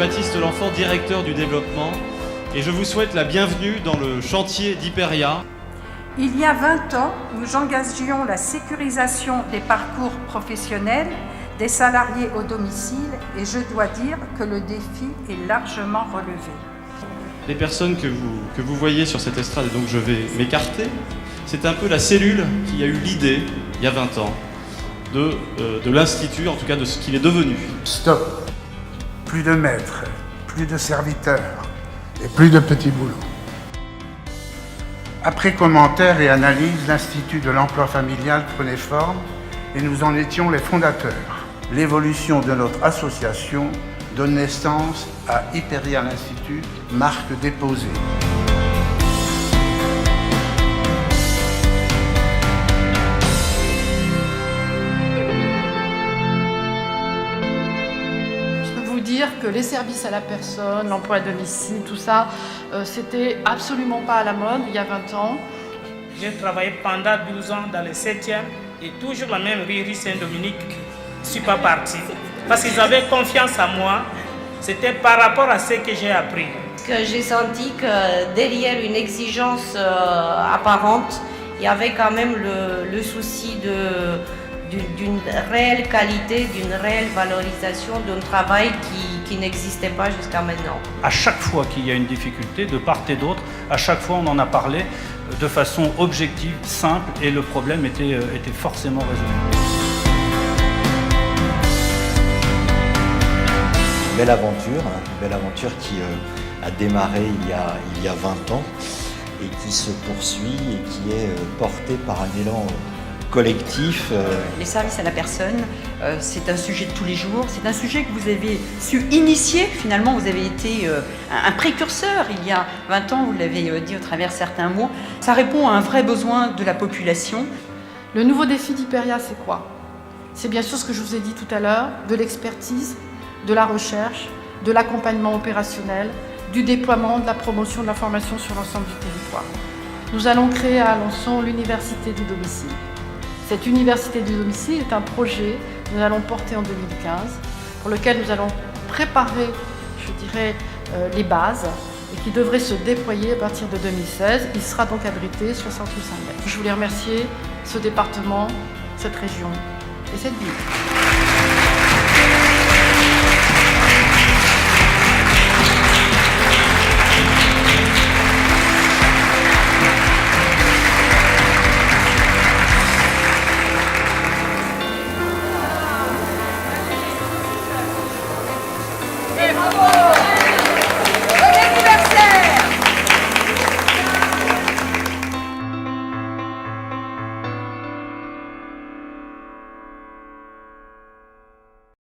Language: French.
Baptiste L'Enfant, directeur du développement, et je vous souhaite la bienvenue dans le chantier d'Hyperia. Il y a 20 ans, nous engagions la sécurisation des parcours professionnels des salariés au domicile et je dois dire que le défi est largement relevé. Les personnes que vous voyez sur cette estrade, et donc je vais m'écarter, c'est un peu la cellule qui a eu l'idée, il y a 20 ans, de l'Institut, en tout cas de ce qu'il est devenu. Stop. Plus de maîtres, plus de serviteurs et plus de petits boulots. Après commentaires et analyses, l'Institut de l'emploi familial prenait forme et nous en étions les fondateurs. L'évolution de notre association donne naissance à Hyperia l'Institut, marque déposée. Dire que les services à la personne, l'emploi à domicile, tout ça, c'était absolument pas à la mode il y a 20 ans. J'ai travaillé pendant 12 ans dans le 7e et toujours la même rue Saint-Dominique. Je ne suis pas parti parce qu'ils avaient confiance en moi. C'était par rapport à ce que j'ai appris. Que j'ai senti que derrière une exigence apparente, il y avait quand même le souci d'une réelle qualité, d'une réelle valorisation d'un travail qui n'existait pas jusqu'à maintenant. À chaque fois qu'il y a une difficulté, de part et d'autre, à chaque fois on en a parlé de façon objective, simple, et le problème était forcément résolu. Une belle aventure qui a démarré il y a 20 ans et qui se poursuit et qui est portée par un élan collectif. Les services à la personne, c'est un sujet de tous les jours, c'est un sujet que vous avez su initier, finalement vous avez été un précurseur il y a 20 ans, vous l'avez dit au travers certains mots. Ça répond à un vrai besoin de la population. Le nouveau défi d'Hyperia, c'est quoi? C'est bien sûr ce que je vous ai dit tout à l'heure, de l'expertise, de la recherche, de l'accompagnement opérationnel, du déploiement, de la promotion, de la formation sur l'ensemble du territoire. Nous allons créer à Alençon l'Université du domicile. Cette Université du domicile est un projet que nous allons porter en 2015, pour lequel nous allons préparer, je dirais, les bases et qui devrait se déployer à partir de 2016. Il sera donc abrité 60 rue Saint-Blaise. Je voulais remercier ce département, cette région et cette ville.